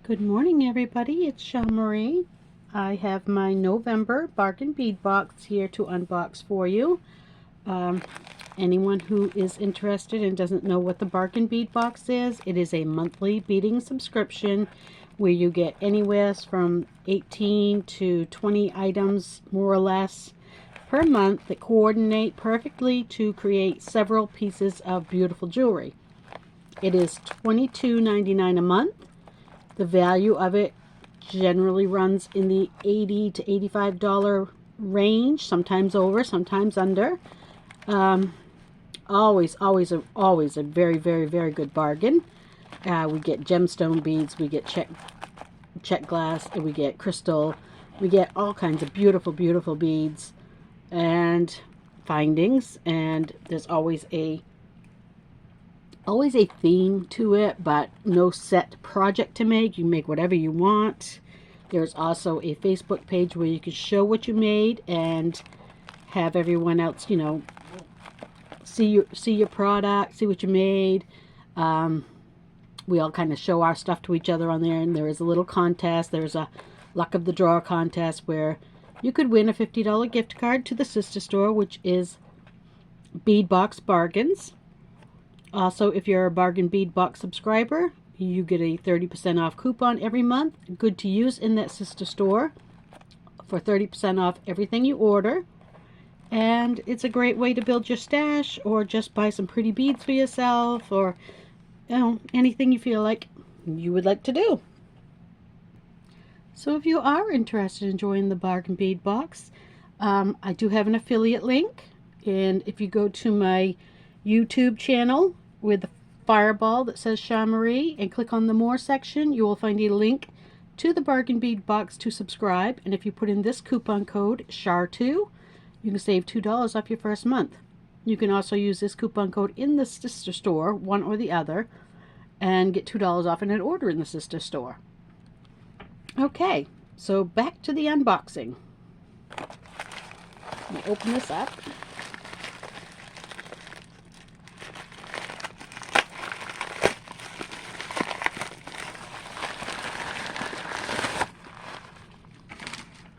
Good morning, everybody. It's Jean Marie. I have my November bargain bead box here to unbox for you. Um, Anyone who is interested and doesn't know what the bargain bead box is, it is a monthly beading subscription where you get anywhere from 18 to 20 items, more or less, per month that coordinate perfectly to create several pieces of beautiful jewelry. It is $22.99 a month. The value of it generally runs in the $80 to $85 range, sometimes over, sometimes under. Um, always a very, very, very good bargain. We get gemstone beads, we get check glass, and we get crystal. We get all kinds of beautiful, beautiful beads and findings, and there's always a theme to it, but no set project to make. You make whatever you want. There's also a Facebook page where you can show what you made and have everyone else, see your product, see what you made. We all kind of show our stuff to each other on there, and there is a little contest. There's a luck of the draw contest where you could win a $50 gift card to the sister store, which is Beadbox Bargains. Also, if you're a Bargain Bead Box subscriber, you get a 30% off coupon every month, good to use in that sister store for 30% off everything you order. And it's a great way to build your stash or just buy some pretty beads for yourself, or anything you feel like you would like to do. So if you are interested in joining the Bargain Bead Box, I do have an affiliate link, and if you go to my YouTube channel with the fireball that says Jean Marie and click on the More section, you will find a link to the Bargain Bead Box to subscribe. And if you put in this coupon code SHAR2, you can save $2 off your first month. You can also use this coupon code in the sister store, one or the other, and get $2 off in an order in the sister store. Okay, so back to the unboxing. Let me open this up.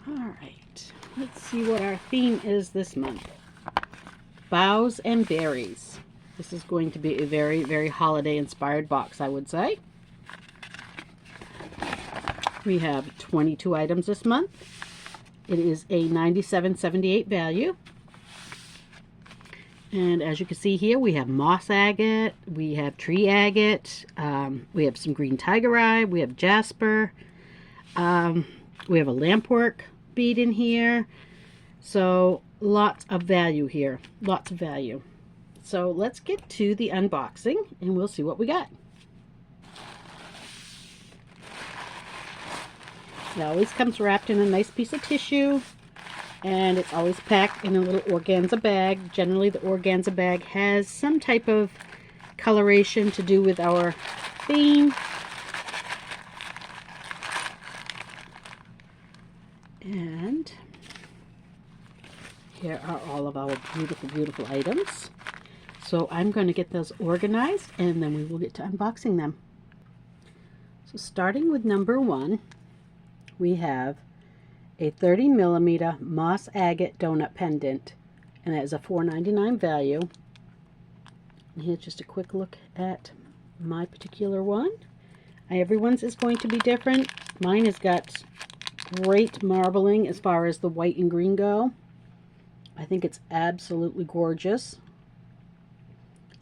Alright, let's see what our theme is this month. Boughs and berries. This is going to be a very, very holiday inspired box, I would say. We have 22 items this month. It is a $97.78 value. And as you can see here, we have moss agate, we have tree agate, we have some green tiger eye, we have jasper, we have a lampwork bead in here. So lots of value here, lots of value. So let's get to the unboxing and we'll see what we got. It always comes wrapped in a nice piece of tissue, and it's always packed in a little organza bag. Generally, the organza bag has some type of coloration to do with our theme. And here are all of our beautiful, beautiful items. So I'm going to get those organized, and then we will get to unboxing them. So starting with number one, we have a 30mm moss agate donut pendant, and that is a $4.99 value. And here's just a quick look at my particular one. Everyone's is going to be different. Mine has got great marbling as far as the white and green go. I think it's absolutely gorgeous.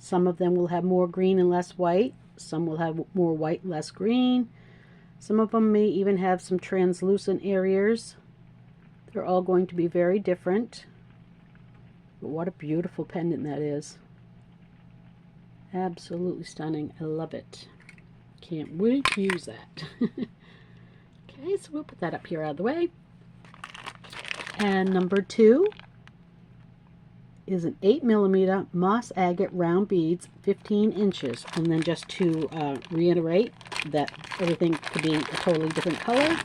Some of them will have more green and less white. Some will have more white, less green. Some of them may even have some translucent areas. They're all going to be very different. But what a beautiful pendant that is. Absolutely stunning. I love it. Can't wait to use that. Okay, so we'll put that up here out of the way. And number two is an 8mm moss agate round beads, 15 inches. And then just to reiterate that everything could be a totally different color.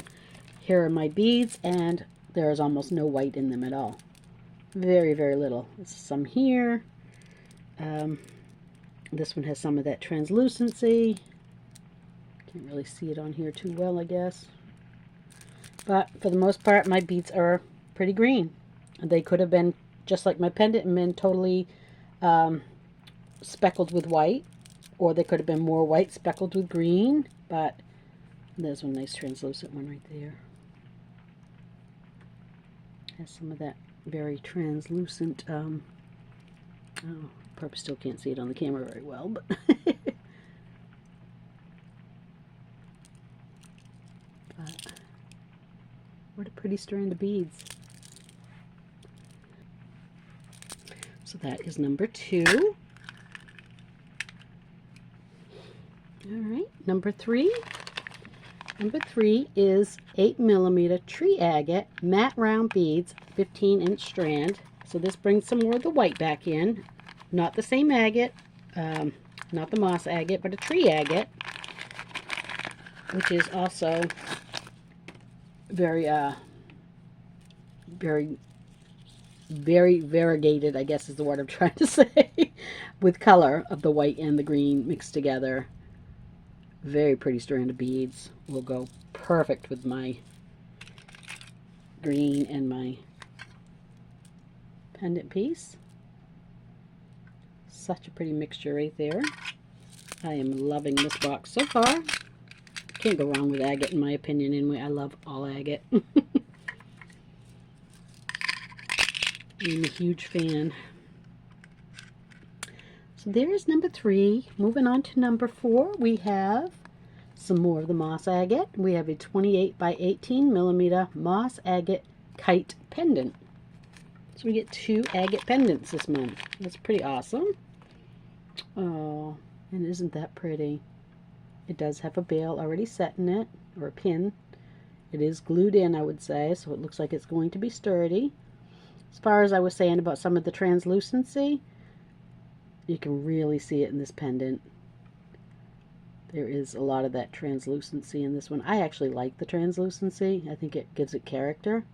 Here are my beads, and there is almost no white in them at all. Very, very little. There's some here. This one has some of that translucency. Can't really see it on here too well, I guess. But for the most part, my beads are pretty green. They could have been just like my pendant and been totally speckled with white, or they could have been more white speckled with green, but there's one nice translucent one right there. Has some of that very translucent, oh, probably still can't see it on the camera very well, but but what a pretty strand of beads. So that is number 2. All right, number 3. Number 3 is 8mm tree agate matte round beads, 15-inch strand. So this brings some more of the white back in. Not the same agate, not the moss agate, but a tree agate, which is also very variegated, I guess is the word I'm trying to say, with color of the white and the green mixed together. Very pretty strand of beads. Will go perfect with my green and my pendant piece. Such a pretty mixture right there. I am loving this box so far. Can't go wrong with agate in my opinion anyway. I love all agate. I'm a huge fan. So there's number 3. Moving on to number 4, we have some more of the moss agate. We have a 28 by 18mm moss agate kite pendant. So we get 2 agate pendants this month. That's pretty awesome. Oh, and isn't that pretty? It does have a bail already set in it, or a pin. It is glued in, I would say, so it looks like it's going to be sturdy. As far as I was saying about some of the translucency, you can really see it in this pendant. There is a lot of that translucency in this one. I actually like the translucency. I think it gives it character.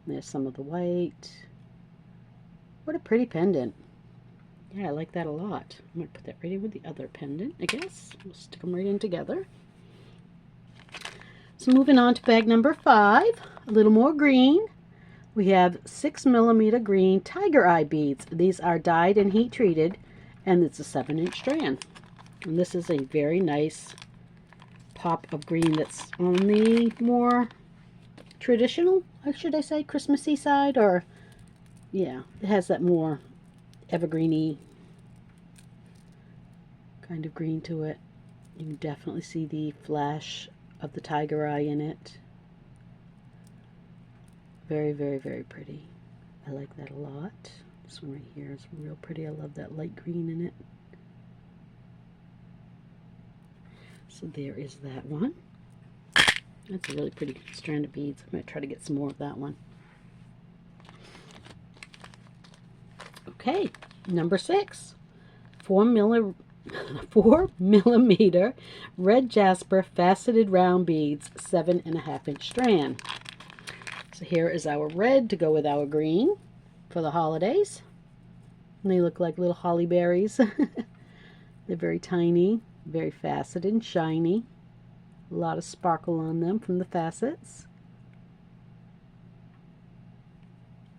There's some of the white. What a pretty pendant. Yeah, I like that a lot. I'm going to put that right in with the other pendant, I guess. We'll stick them right in together. So moving on to bag number 5, a little more green. We have 6mm green tiger eye beads. These are dyed and heat treated, and it's a 7-inch strand. And this is a very nice pop of green that's on the more traditional, should I say, Christmassy side, or yeah, it has that more evergreeny kind of green to it. You can definitely see the flash of the tiger eye in it. Very, very, very pretty. I like that a lot. This one right here is real pretty. I love that light green in it. So there is that one. That's a really pretty strand of beads. I'm going to try to get some more of that one. Okay, number 6. 4mm red jasper faceted round beads, 7.5-inch strand. So here is our red to go with our green for the holidays. And they look like little holly berries. They're very tiny, very faceted and shiny. A lot of sparkle on them from the facets.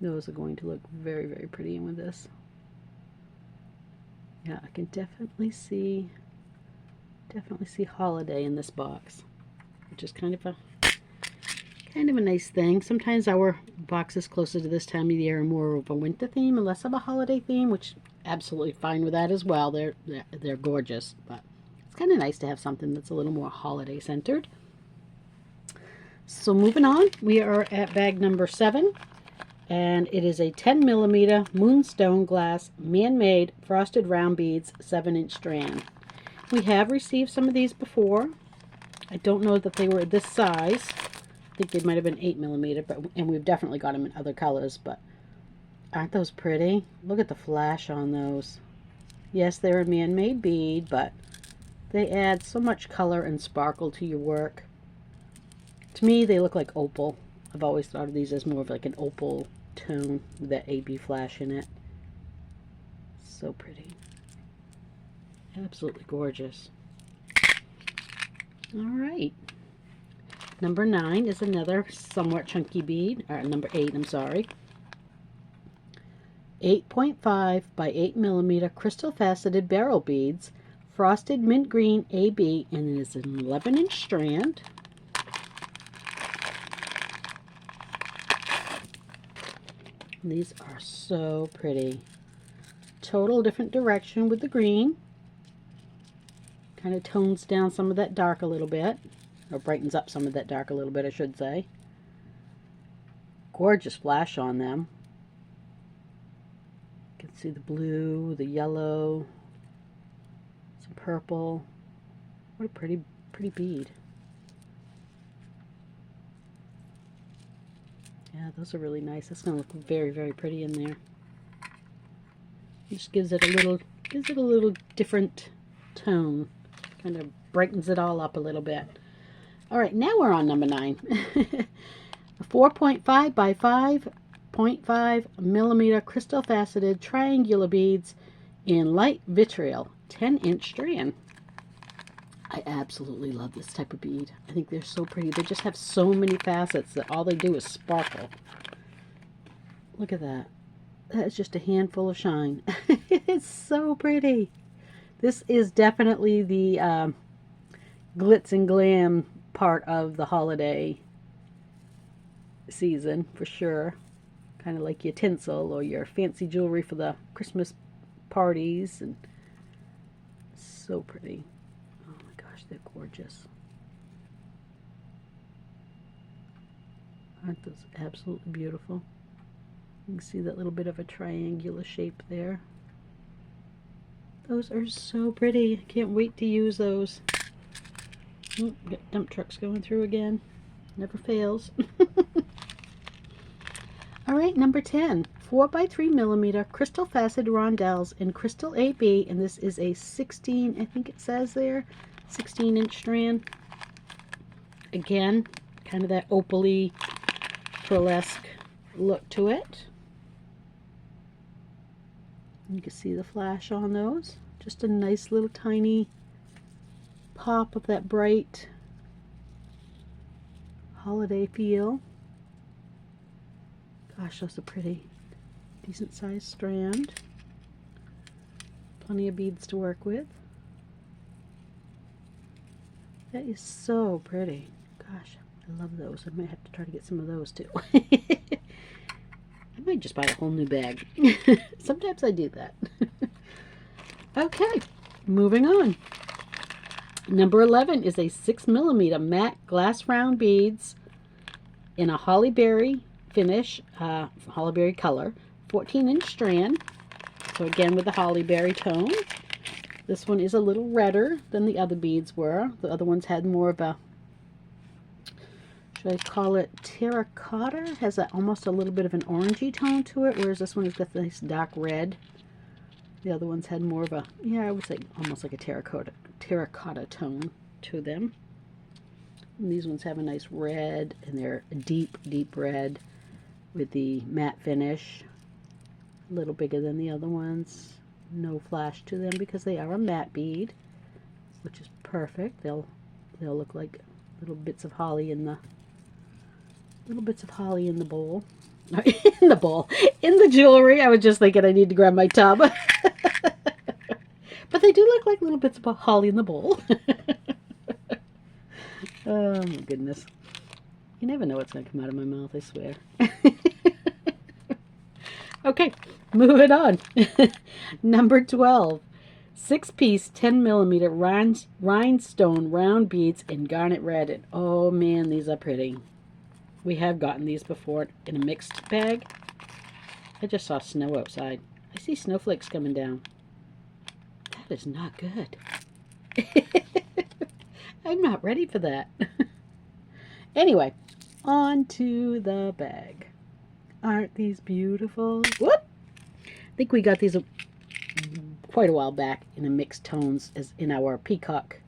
Those are going to look very, very pretty in with this. Yeah, I can definitely see holiday in this box, which is kind of a nice thing. Sometimes our boxes closer to this time of year are more of a winter theme and less of a holiday theme, which absolutely fine with that as well. They're gorgeous, but it's kind of nice to have something that's a little more holiday centered. So moving on, we are at bag number 7. And it is a 10mm moonstone glass man-made frosted round beads, 7-inch strand. We have received some of these before. I don't know that they were this size. I think they might have been 8mm, and we've definitely got them in other colors, but aren't those pretty? Look at the flash on those. Yes, they're a man-made bead, but they add so much color and sparkle to your work. To me, they look like opal. I've always thought of these as more of like an opal tone with that AB flash in it. So pretty. Absolutely gorgeous. All right. Number 9 is another somewhat chunky bead. Or number 8, I'm sorry. 8.5 by 8 millimeter crystal faceted beryl beads, frosted mint green AB, and it is an 11-inch strand. These are so pretty. Total different direction with the green. Kind of tones down some of that dark a little bit, or brightens up some of that dark a little bit, I should say. Gorgeous flash on them. You can see the blue, the yellow, some purple. What a pretty bead. Yeah, those are really nice. That's going to look very, very pretty in there. It just gives it a little different tone. Kind of brightens it all up a little bit. All right, now we're on number 9. 4.5 by 5.5 millimeter crystal faceted triangular beads in light vitriol, 10-inch strand. I absolutely love this type of bead. I think they're so pretty. They just have so many facets that all they do is sparkle. Look at that. That is just a handful of shine. It's so pretty. This is definitely the glitz and glam part of the holiday season, for sure. Kind of like your tinsel or your fancy jewelry for the Christmas parties. And so pretty. Oh my gosh, they're gorgeous. Aren't those absolutely beautiful? You can see that little bit of a triangular shape there. Those are so pretty. I can't wait to use those. Oh, got dump trucks going through again. Never fails. All right, number 10. 4 by 3 millimeter crystal faceted rondelles in crystal AB, and this is a 16, I think it says there, 16-inch strand. Again, kind of that opaly, pearlesque look to it. You can see the flash on those. Just a nice little tiny pop of that bright holiday feel. Gosh, those are pretty. Decent sized strand. Plenty of beads to work with. That is so pretty. Gosh, I love those. I might have to try to get some of those too. I might just buy a whole new bag. Sometimes I do that. Okay, moving on. Number 11 is a 6 millimeter matte glass round beads in a holly berry finish, holly berry color, 14-inch strand. So again with the holly berry tone. This one is a little redder than the other beads were. The other ones had more of a, should I call it terracotta? Has almost a little bit of an orangey tone to it, whereas this one has got this dark red. The other ones had more of a, yeah, I would say almost like a terracotta tone to them. And these ones have a nice red, and they're a deep, deep red with the matte finish. A little bigger than the other ones. No flash to them because they are a matte bead, which is perfect. They'll look like little bits of holly in the bowl. In the bowl. In the jewelry. I was just thinking I need to grab my tub. But they do look like little bits of holly in the bowl. Oh my goodness. You never know what's going to come out of my mouth, I swear. Okay, moving on. Number 12. 6-piece 10 millimeter rhinestone round beads in garnet red. And oh man, these are pretty. We have gotten these before in a mixed bag. I just saw snow outside. I see snowflakes coming down. That is not good. I'm not ready for that. Anyway, on to the bag. Aren't these beautiful? Whoop! I think we got these quite a while back in a mixed tones as in our peacock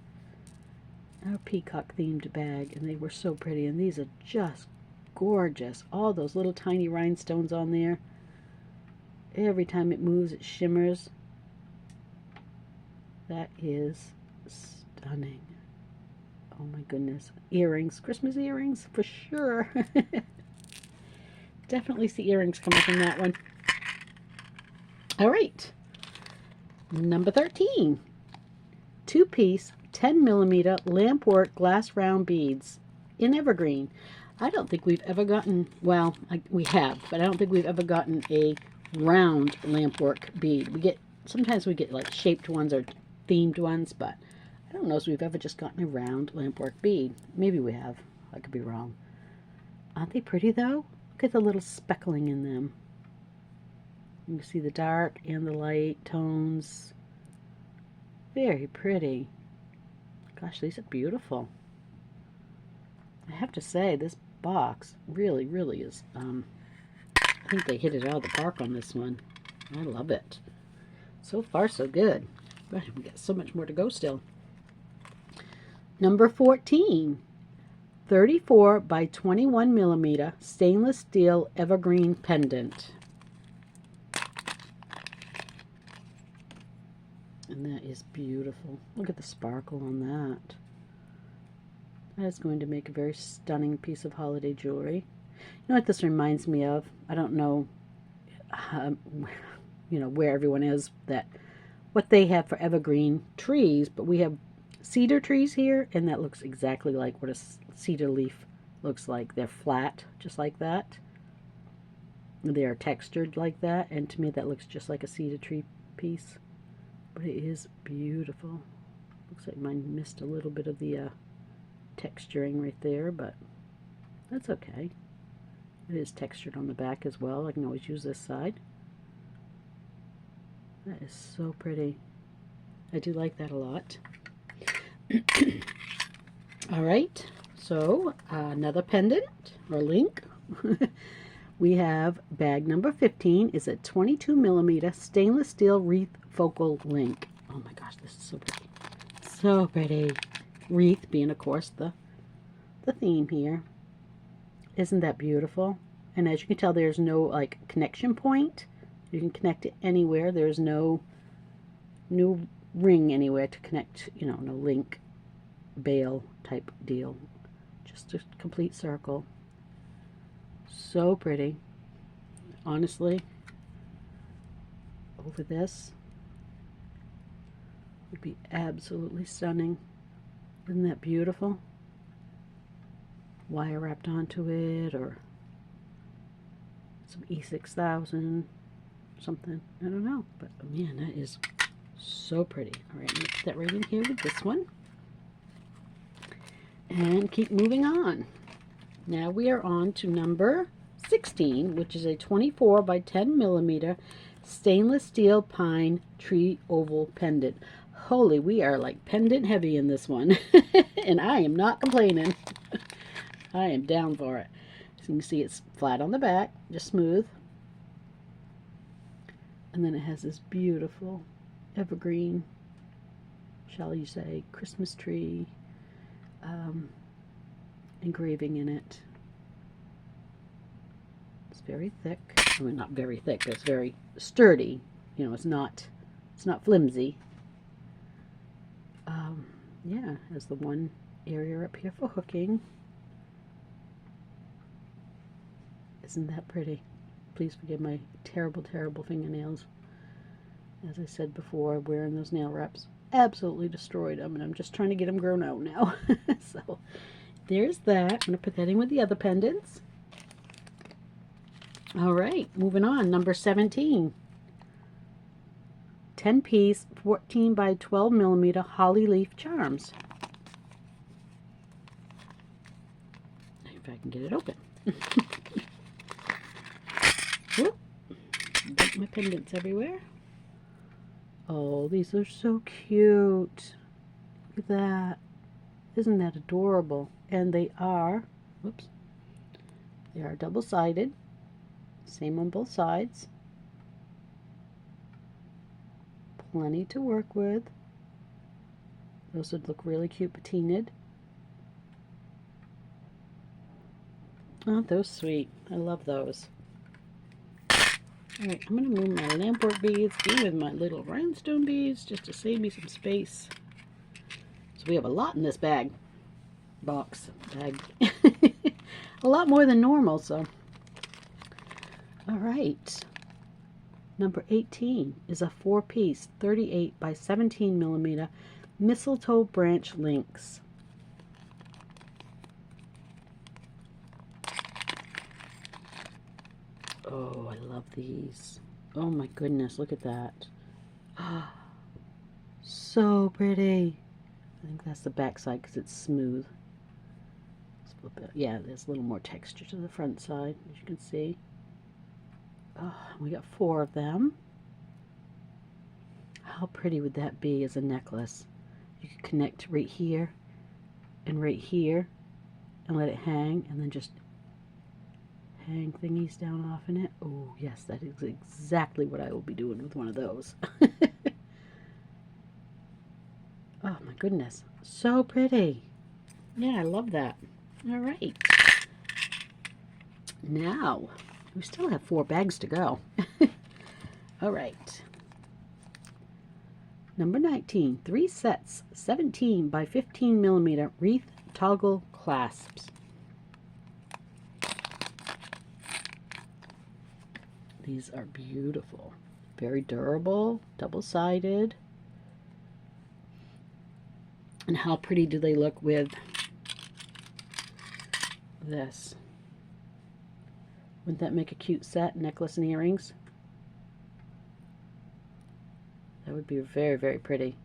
themed bag, and they were so pretty, and these are just gorgeous. All those little tiny rhinestones on there. Every time it moves, it shimmers. That is stunning. Oh my goodness. Earrings. Christmas earrings for sure. Definitely see earrings come up in that one. All right. Number 13. 2-piece 10mm lampwork glass round beads in evergreen. I don't think we've ever gotten, well, we have, but I don't think we've ever gotten a round lampwork bead. Sometimes we get like shaped ones or themed ones, but I don't know if we've ever just gotten a round lampwork bead. Maybe we have. I could be wrong. Aren't they pretty though? Look at the little speckling in them. You can see the dark and the light tones. Very pretty. Gosh, these are beautiful. I have to say, this box really, really is, I think they hit it out of the park on this one. I love it. So far, so good. But we got so much more to go still. Number 14. 34 by 21mm stainless steel evergreen pendant. And that is beautiful. Look at the sparkle on that. That is going to make a very stunning piece of holiday jewelry. You know what this reminds me of? I don't know, where everyone is, what they have for evergreen trees, but we have cedar trees here, and that looks exactly like what a cedar leaf looks like. They're flat, just like that. They are textured like that, and to me that looks just like a cedar tree piece. But it is beautiful. Looks like mine missed a little bit of the texturing right there, but that's okay. It is textured on the back as well. I can always use this side. That is so pretty. I do like that a lot. All right, so another pendant or link. We have bag number 15 is a 22mm stainless steel wreath focal link. Oh my gosh, this is so pretty. So pretty. Wreath being, of course, the theme here. Isn't that beautiful? And as you can tell, there's no like connection point. You can connect it anywhere. There's no ring anywhere to connect, no link, bail type deal. Just a complete circle. So pretty. Honestly, over this would be absolutely stunning. Isn't that beautiful? Wire wrapped onto it, or some E6000 something. I don't know, but man, that is so pretty. All right, let's put that right in here with this one, and keep moving on. Now we are on to number 16, which is a 24 by 10mm stainless steel pine tree oval pendant. Holy, we are like pendant heavy in this one. And I am not complaining. I am down for it. So you can see it's flat on the back, just smooth. And then it has this beautiful evergreen, shall you say, Christmas tree engraving in it. It's very thick. I mean, not very thick, but it's very sturdy. It's not flimsy. Yeah, has the one area up here for hooking. Isn't that pretty? Please forgive my terrible, terrible fingernails. As I said before, wearing those nail wraps absolutely destroyed them, and I'm just trying to get them grown out now. So there's that. I'm going to put that in with the other pendants. All right, moving on. Number 17. 10-piece 14 by 12mm holly leaf charms. If I can get it open. Whoop. Got my pendants everywhere. Oh, these are so cute. Look at that. Isn't that adorable? And they are, whoops, they are double-sided. Same on both sides. Plenty to work with. Those would look really cute patinaed. Aren't those sweet? I love those. Alright, I'm going to move my lampwork beads in with my little rhinestone beads just to save me some space. So we have a lot in this bag. box bag. A lot more than normal, so. All right. Number 18 is a 4-piece 38 by 17 millimeter mistletoe branch links. Oh, I love these. Oh my goodness, look at that. So pretty. I think that's the back side because it's smooth. Yeah, there's a little more texture to the front side, as you can see. Oh, we got 4 of them. How pretty would that be as a necklace? You could connect right here and and let it hang, and then just hang thingies down off in it. Oh yes, that is exactly what I will be doing with one of those. Oh my goodness, so pretty. Yeah, I love that. All right, now we still have 4 bags to go. All right, number 19, 3 sets 17 by 15 millimeter wreath toggle clasps. These are beautiful, very durable, double-sided. And how pretty do they look with this? Wouldn't that make a cute set, necklace and earrings? That would be very, very pretty,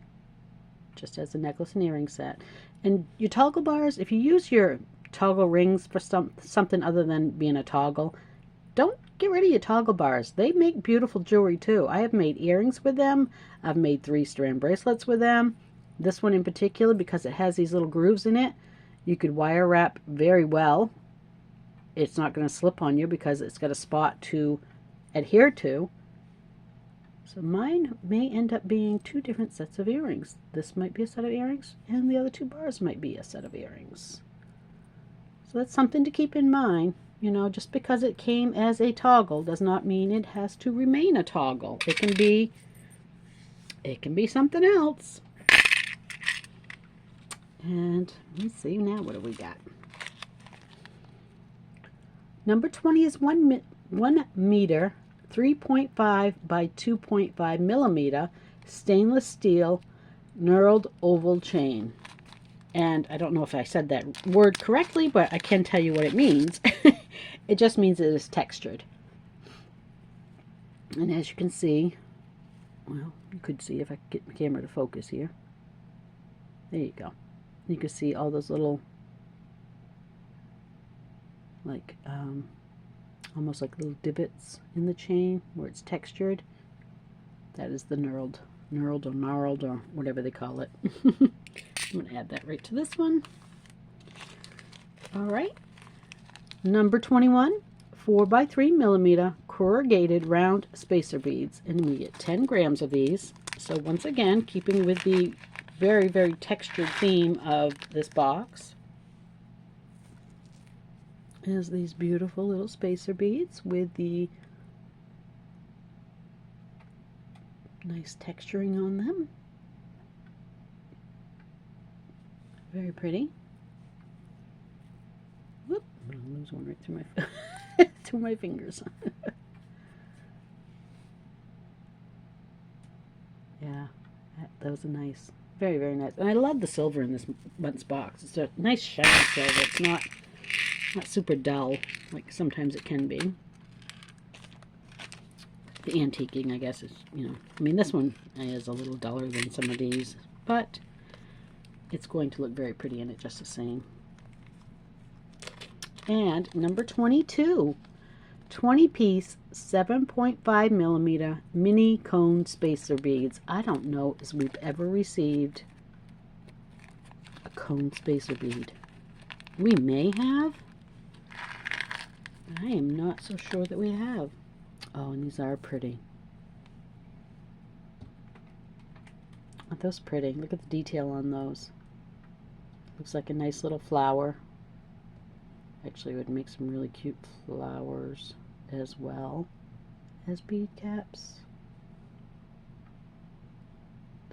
just as a necklace and earring set. And your toggle bars, if you use your toggle rings for something other than being a toggle, don't get rid of your toggle bars. They make beautiful jewelry too. I have made earrings with them. I've made 3-strand bracelets with them. This one in particular, because it has these little grooves in it, you could wire wrap very well. It's not going to slip on you because it's got a spot to adhere to. So mine may end up being 2 different sets of earrings. This might be a set of earrings, and the other 2 bars might be a set of earrings. So that's something to keep in mind. You know, just because it came as a toggle does not mean it has to remain a toggle. It can be something else. And let's see now, what do we got? Number 20 is 1 meter, 3.5 by 2.5 millimeter stainless steel knurled oval chain. And I don't know if I said that word correctly, but I can tell you what it means. It just means it is textured. And as you can see, well, you could see if I get the camera to focus here. There you go. You can see all those little, like, almost like little divots in the chain where it's textured. That is the knurled or gnarled or whatever they call it. I'm going to add that right to this one. All right. Number 21, 4 by 3 millimeter corrugated round spacer beads. And we get 10 grams of these. So once again, keeping with the very, very textured theme of this box, is these beautiful little spacer beads with the nice texturing on them. Very pretty. Whoop, I'm going to lose one right through my, through my fingers. Yeah, that was a nice, very, very nice. And I love the silver in this month's box. It's a nice shiny silver. It's not super dull like sometimes it can be. The antiquing, I guess, is, you know, I mean, this one is a little duller than some of these, but it's going to look very pretty in it just the same. And number 22, 20-piece 7.5 millimeter mini cone spacer beads. I don't know if we've ever received a cone spacer bead. We may have. I am not so sure that we have. Oh, and these are pretty. Aren't those pretty? Look at the detail on those. Looks like a nice little flower. Actually, it would make some really cute flowers as well as bead caps.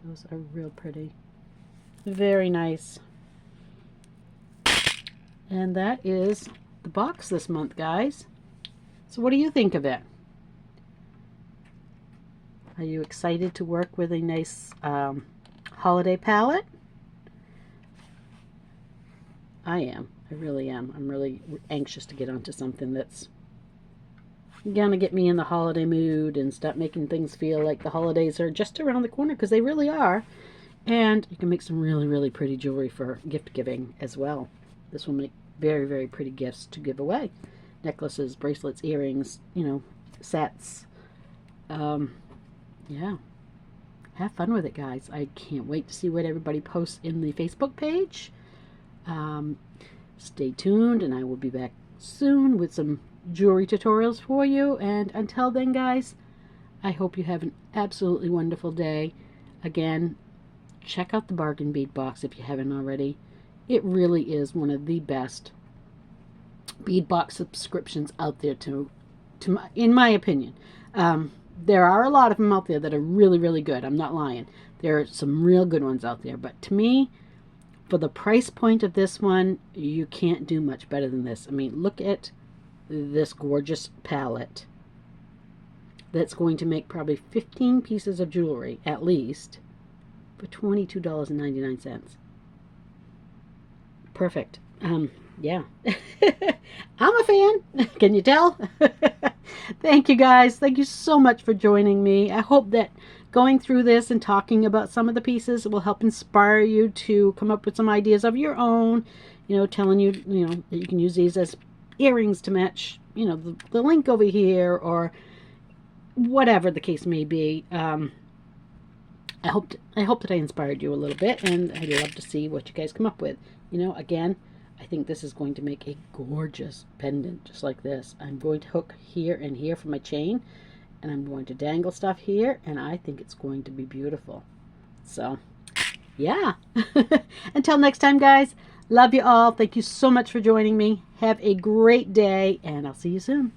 Those are real pretty. Very nice. And that is the box this month, guys. So what do you think of it? Are you excited to work with a nice holiday palette? I am. I really am. I'm really anxious to get onto something that's gonna get me in the holiday mood and start making things feel like the holidays are just around the corner, because they really are. And you can make some really, really pretty jewelry for gift giving as well. This will make very, very pretty gifts to give away. Necklaces, bracelets, earrings, you know, sets. Yeah. Have fun with it, guys. I can't wait to see what everybody posts in the Facebook page. Stay tuned, and I will be back soon with some jewelry tutorials for you. And until then, guys, I hope you have an absolutely wonderful day. Again, check out the bargain bead box if you haven't already. It really is one of the best bead box subscriptions out there, in my opinion. There are a lot of them out there that are really, really good. I'm not lying. There are some real good ones out there. But to me, for the price point of this one, you can't do much better than this. I mean, look at this gorgeous palette. That's going to make probably 15 pieces of jewelry, at least, for $22.99. Perfect. Yeah. I'm a fan. Can you tell? Thank you, guys. Thank you so much for joining me. I hope that going through this and talking about some of the pieces will help inspire you to come up with some ideas of your own. You know, telling you, that you can use these as earrings to match, the link over here, or whatever the case may be. I hope that I inspired you a little bit, and I'd love to see what you guys come up with. Again, I think this is going to make a gorgeous pendant, just like this. I'm going to hook here and here for my chain, and I'm going to dangle stuff here, and I think it's going to be beautiful. So, yeah. Until next time, guys, love you all. Thank you so much for joining me. Have a great day, and I'll see you soon.